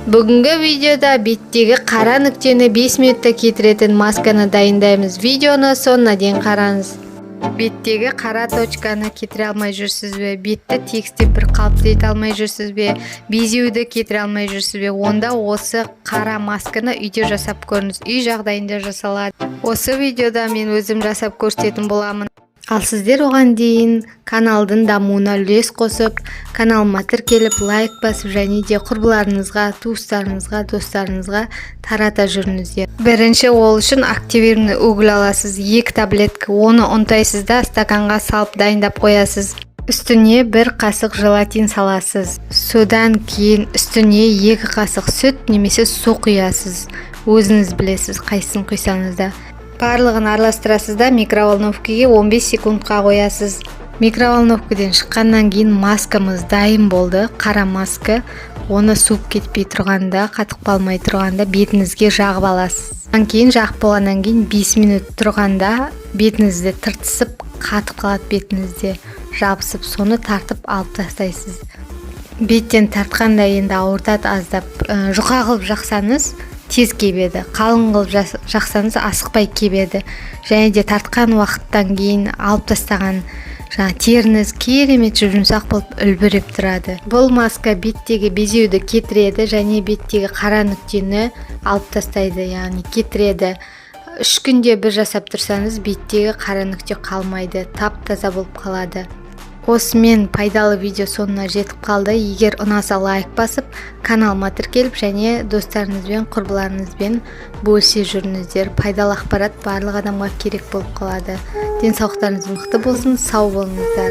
Бүгінгі видеода беттегі қара нүктені 5 минутта кетіретін масканы дайындаймыз. Видеоны соңына дейін қараңыз. Беттегі қара точканы кетіре алмай жүрсіз бе? Бетті текстеп бір қалыпты ете алмай жүрсіз бе? Безеуді кетіре алмай жүрсіз бе? Онда осы қара масканы үйде жасап көріңіз. Үй жағдайында жасалады. Осы видеода мен өзім жасап көрсететін боламын. Ал сіздер оған дейін каналдың дамуына үлес қосып, каналыма тіркеліп, лайк басып, және де құрбыларыңызға, туыстарыңызға, достарыңызға тарата жүріңіздер. Бірінші ол үшін активированный уголь аласыз, 2 таблетка. Оны ұнтайсыз да стаканға салып дайындап қоясыз. Үстіне 1 қасық желатин саласыз. Содан кейін үстіне 2 қасық сүт немесе су құясыз. Өзіңіз білесіз, қайсысын құйсаңыз да. Барлығын араластырасыз да микроволновкаға 15 секундқа қоясыз. Микроволновкадан шыққаннан кейін маскамыз дайын болды. Қара маска. Оны суып кетпей тұрғанда, қатып қалмай тұрғанда бетіңізге жағып аласыз. Одан кейін жағып болғаннан кейін 5 минут тұрғанда бетіңізді тыртысып, қатып қалады бетіңізде. Жабысып, соны тартып алып тастайсыз. Беттен тартқанда енді ауыртады аздап. Жұқа қылып жақсаңыз тез кебеді. Қалың қылып жақсаңыз асықпай кебеді. Және де тартқан уақыттан кейін алып тастаған теріңіз керемет жұмсақ болып үлбіреп тұрады. Бұл маска беттегі безеуді кетіреді және беттегі қара нүктені алып тастайды, яғни кетіреді. 3 күнде бір жасап тұрсаңыз беттегі қара нүкте қалмайды, тап-таза болып қалады. Осымен пайдалы видео соңына жетіп қалды. Егер ұнаса лайк басып, каналыма тіркеліп және достарыңызбен, құрбыларыңызбен бөлісе жүріңіздер. Пайдалы ақпарат барлық адамға керек болып қалады. Денсаулықтарыңыз мықты болсын, сау болыңыздар.